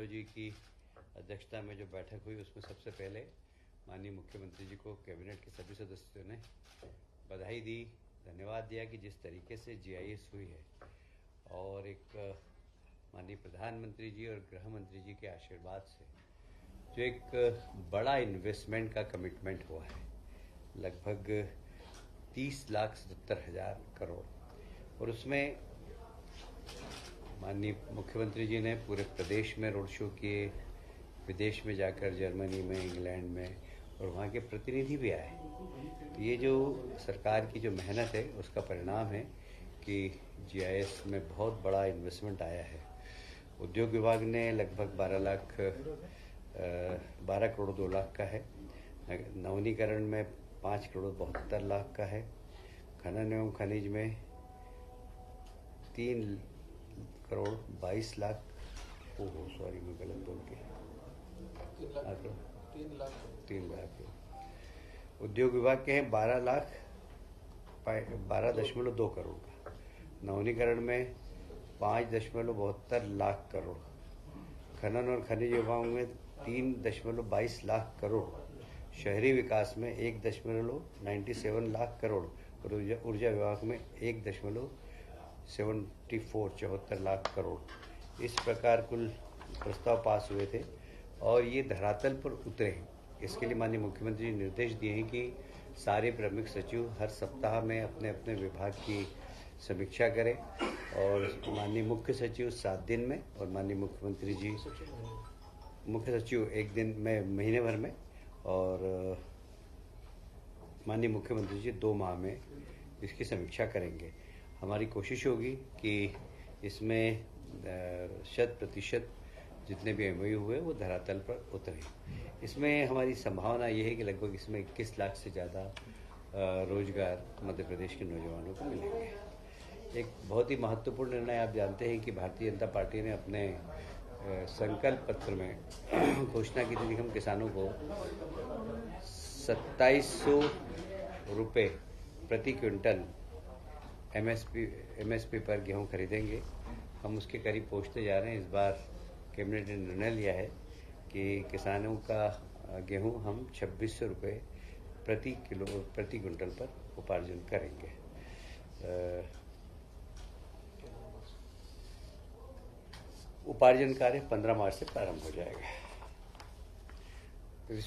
यादव जी की अध्यक्षता में जो बैठक हुई उसमें सबसे पहले माननीय मुख्यमंत्री जी को कैबिनेट के सभी सदस्यों ने बधाई दी, धन्यवाद दिया कि जिस तरीके से जीआईएस हुई है और एक माननीय प्रधानमंत्री जी और गृह मंत्री जी के आशीर्वाद से जो एक बड़ा इन्वेस्टमेंट का कमिटमेंट हुआ है, लगभग 30,70,000 करोड़, और उसमें माननीय मुख्यमंत्री जी ने पूरे प्रदेश में रोड शो किए, विदेश में जाकर जर्मनी में, इंग्लैंड में, और वहाँ के प्रतिनिधि भी आए। तो ये जो सरकार की जो मेहनत है उसका परिणाम है कि जीआईएस में बहुत बड़ा इन्वेस्टमेंट आया है। उद्योग विभाग ने लगभग 12 करोड़ 2 लाख का है, नवीनीकरण में 5 करोड़ 72 लाख का है, खनन एवं खनिज में 3 करोड़ 22 लाख, सॉरी मैं गलत बोल के 3 लाख। उद्योग विभाग के हैं 12.2 करोड़ का, नवीनीकरण में 5.72 लाख करोड़, खनन और खनिज विभाग में 3.22 लाख करोड़, शहरी विकास में 1.97 लाख करोड़ और ऊर्जा विभाग में 1.74 लाख करोड़। इस प्रकार कुल प्रस्ताव पास हुए थे और ये धरातल पर उतरे हैं। इसके लिए माननीय मुख्यमंत्री ने निर्देश दिए हैं कि सारे प्रमुख सचिव हर सप्ताह में अपने अपने विभाग की समीक्षा करें और माननीय मुख्य सचिव 7 दिन में और माननीय मुख्यमंत्री जी मुख्य सचिव 1 दिन में महीने भर में और माननीय मुख्यमंत्री जी 2 माह में इसकी समीक्षा करेंगे। हमारी कोशिश होगी कि इसमें 100% जितने भी एमओयू हुए वो धरातल पर उतरे। इसमें हमारी संभावना ये है कि लगभग इसमें 21 लाख से ज़्यादा रोजगार मध्य प्रदेश के नौजवानों को मिलेंगे। एक बहुत ही महत्वपूर्ण निर्णय, आप जानते हैं कि भारतीय जनता पार्टी ने अपने संकल्प पत्र में घोषणा की थी कि हम किसानों को 2700 रुपये प्रति क्विंटल एमएसपी पर गेहूं खरीदेंगे। हम उसके करीब पहुंचते जा रहे हैं। इस बार कैबिनेट ने निर्णय लिया है कि किसानों का गेहूं हम 2600 रुपये प्रति क्विंटल पर उपार्जन करेंगे। उपार्जन कार्य 15 मार्च से प्रारंभ हो जाएगा।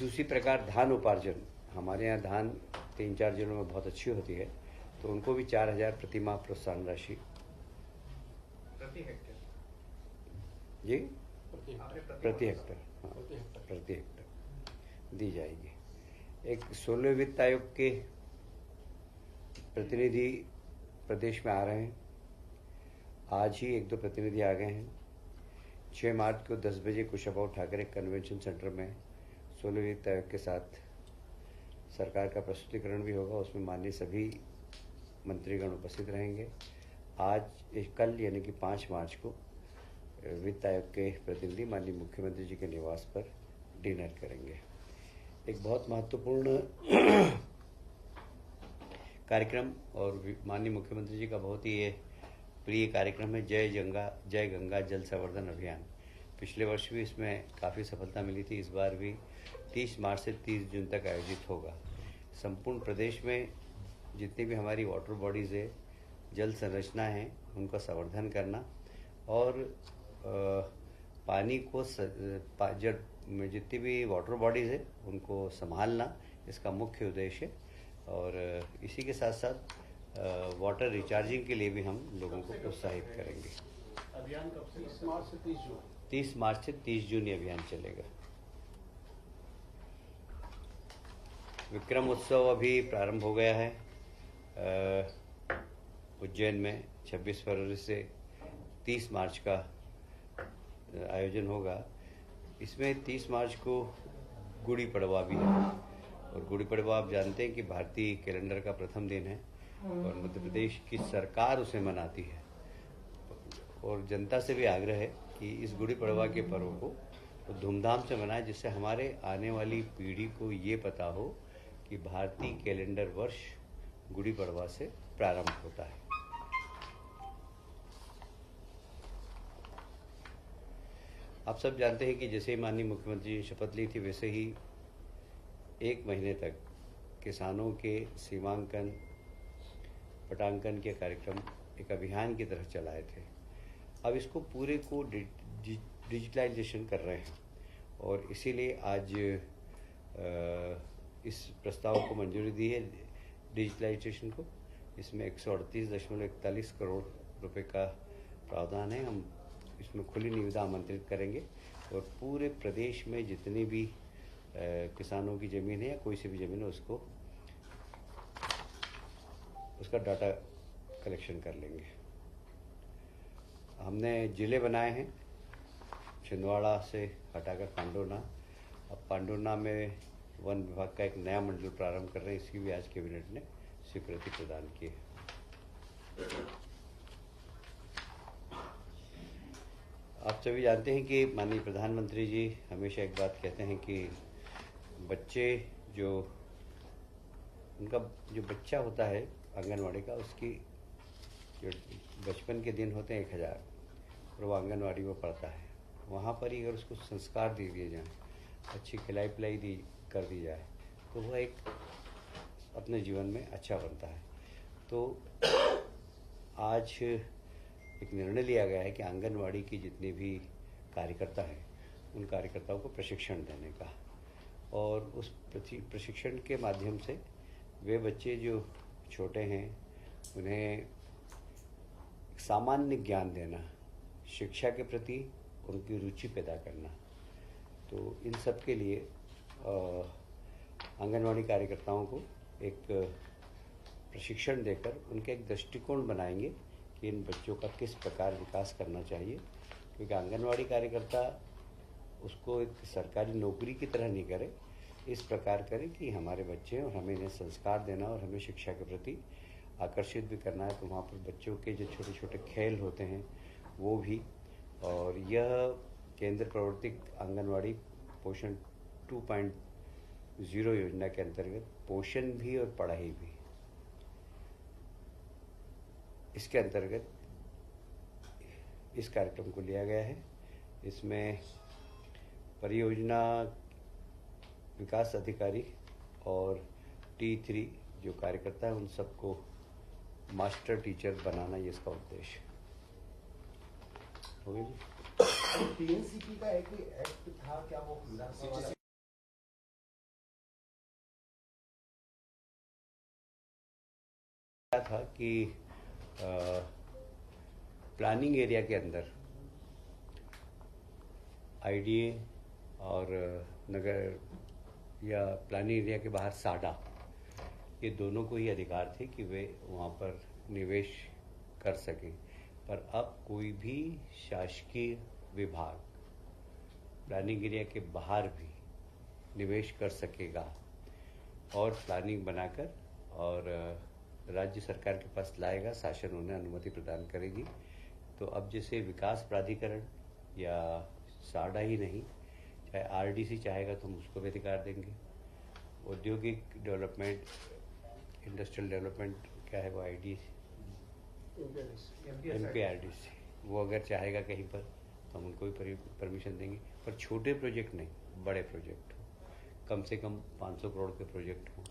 उसी प्रकार धान उपार्जन, हमारे यहाँ धान 3-4 जिलों में बहुत अच्छी होती है, तो उनको भी 4,000 प्रति माह प्रोत्साहन राशि प्रति हेक्टेयर दी जाएगी। एक 16वें वित्त आयोग के प्रतिनिधि प्रदेश में आ रहे हैं। आज ही 1-2 प्रतिनिधि आ गए हैं। 6 मार्च को 10 बजे कुशाभाऊ ठाकरे कन्वेंशन सेंटर में 16वें वित्त आयोग के साथ सरकार का प्रस्तुतिकरण भी होगा। उसमें माननीय सभी मंत्रीगण उपस्थित रहेंगे। कल यानी कि 5 मार्च को वित्त आयोग के प्रतिनिधि माननीय मुख्यमंत्री जी के निवास पर डिनर करेंगे। एक बहुत महत्वपूर्ण कार्यक्रम और माननीय मुख्यमंत्री जी का बहुत ही ये प्रिय कार्यक्रम है जय गंगा जल संवर्धन अभियान। पिछले वर्ष भी इसमें काफ़ी सफलता मिली थी। इस बार भी 30 मार्च से 30 जून तक आयोजित होगा। संपूर्ण प्रदेश में जितनी भी हमारी वाटर बॉडीज़ है, जल संरचना है, उनका संवर्धन करना और पानी को में जितनी भी वाटर बॉडीज़ है उनको संभालना इसका मुख्य उद्देश्य है। और इसी के साथ साथ वाटर रिचार्जिंग के लिए भी हम लोगों को प्रोत्साहित करेंगे। अभियान कब से? 30 मार्च से 30 जून। 30 मार्च से 30 जून ये अभियान चलेगा। विक्रम उत्सव अभी प्रारंभ हो गया है उज्जैन में। 26 फरवरी से 30 मार्च का आयोजन होगा। इसमें 30 मार्च को गुड़ी पड़वा भी है और गुड़ी पड़वा आप जानते हैं कि भारतीय कैलेंडर का प्रथम दिन है और मध्य प्रदेश की सरकार उसे मनाती है। और जनता से भी आग्रह है कि इस गुड़ी पड़वा के पर्व को धूमधाम से मनाएं, जिससे हमारे आने वाली पीढ़ी को ये पता हो कि भारतीय कैलेंडर वर्ष गुड़ी पड़वा से प्रारंभ होता है। आप सब जानते हैं कि जैसे ही माननीय मुख्यमंत्री ने शपथ ली थी, वैसे ही 1 महीने तक किसानों के सीमांकन पटांकन के कार्यक्रम एक अभियान की तरह चलाए थे। अब इसको पूरे को डिजिटलाइजेशन कर रहे हैं और इसीलिए आज इस प्रस्ताव को मंजूरी दी है डिजिटलाइजेशन को। इसमें 138.41 करोड़ रुपए का प्रावधान है। हम इसमें खुली निविदा आमंत्रित करेंगे और पूरे प्रदेश में जितनी भी किसानों की ज़मीन है या कोई सी भी ज़मीन है उसका डाटा कलेक्शन कर लेंगे। हमने ज़िले बनाए हैं, छिंदवाड़ा से हटाकर पांडुर्ना। अब पांडुर्ना में वन विभाग का एक नया मंडल प्रारंभ कर रहे हैं, इसकी भी आज कैबिनेट ने स्वीकृति प्रदान की है। आप सभी जानते हैं कि माननीय प्रधानमंत्री जी हमेशा एक बात कहते हैं कि बच्चे उनका जो बच्चा होता है आंगनवाड़ी का, उसकी जो बचपन के दिन होते हैं 1000 और वो आंगनवाड़ी में पढ़ता है। वहाँ पर ही अगर उसको संस्कार दे दिए जाएँ, अच्छी खिलाई पिलाई कर दी जाए, तो वह एक अपने जीवन में अच्छा बनता है। तो आज एक निर्णय लिया गया है कि आंगनवाड़ी की जितनी भी कार्यकर्ता हैं, उन कार्यकर्ताओं को प्रशिक्षण देने का, और उस प्रशिक्षण के माध्यम से वे बच्चे जो छोटे हैं उन्हें सामान्य ज्ञान देना, शिक्षा के प्रति उनकी रुचि पैदा करना। तो इन सब के लिए आंगनवाड़ी कार्यकर्ताओं को एक प्रशिक्षण देकर उनके एक दृष्टिकोण बनाएंगे कि इन बच्चों का किस प्रकार विकास करना चाहिए। क्योंकि आंगनवाड़ी कार्यकर्ता उसको एक सरकारी नौकरी की तरह नहीं करे, इस प्रकार करे कि हमारे बच्चे हैं और हमें इन्हें संस्कार देना और हमें शिक्षा के प्रति आकर्षित भी करना है। तो वहाँ पर बच्चों के जो छोटे छोटे खेल होते हैं वो भी, और यह केंद्र प्रवर्तित आंगनवाड़ी पोषण 2.0 योजना के अंतर्गत पोषण भी और पढ़ाई भी, इसके अंतर्गत इस कार्यक्रम को लिया गया है। इसमें परियोजना विकास अधिकारी और T3 जो कार्यकर्ता है उन सबको मास्टर टीचर बनाना, ये इसका उद्देश्य हो गया जी। टीएनसीपी का एक एक्ट था, क्या वो विधानसभा क्या था कि प्लानिंग एरिया के अंदर आईडीए और नगर या प्लानिंग एरिया के बाहर साडा, ये दोनों को ही अधिकार थे कि वे वहाँ पर निवेश कर सकें। पर अब कोई भी शासकीय विभाग प्लानिंग एरिया के बाहर भी निवेश कर सकेगा और प्लानिंग बनाकर और राज्य सरकार के पास लाएगा, शासन उन्हें अनुमति प्रदान करेगी। तो अब जैसे विकास प्राधिकरण या साडा ही नहीं, चाहे आरडीसी चाहेगा तो हम उसको भी अधिकार देंगे। औद्योगिक डेवलपमेंट, इंडस्ट्रियल डेवलपमेंट क्या है वो एमपीआरडीसी, वो अगर चाहेगा कहीं पर तो हम उनको भी परमिशन देंगे। पर छोटे प्रोजेक्ट नहीं, बड़े प्रोजेक्ट हो, कम से कम 500 करोड़ के प्रोजेक्ट हो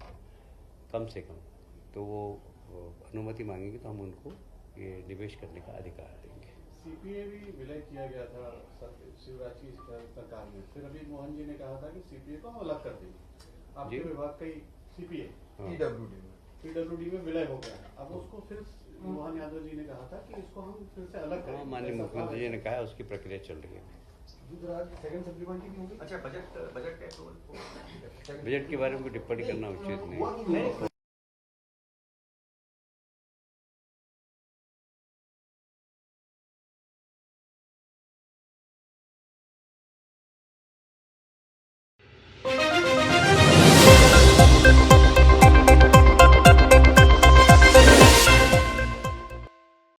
कम से कम, तो वो अनुमति मांगेंगे तो हम उनको ये निवेश करने का अधिकार देंगे। सीपीए भी विलय किया गया था शिवराज की सरकार में, फिर अभी मोहन जी ने कहा था कि सीपीए को हम अलग कर देंगे। आपके विभाग का ही सीपीए पीडब्ल्यूडी में विलय हो गया। अब उसको फिर मोहन यादव जी ने कहा था कि इसको हम फिर से अलग करेंगे। माननीय मुख्यमंत्री जी ने कहा, उसकी प्रक्रिया चल रही है। अच्छा, बजट बजट के बारे में कोई टिप्पणी करना उचित नहीं।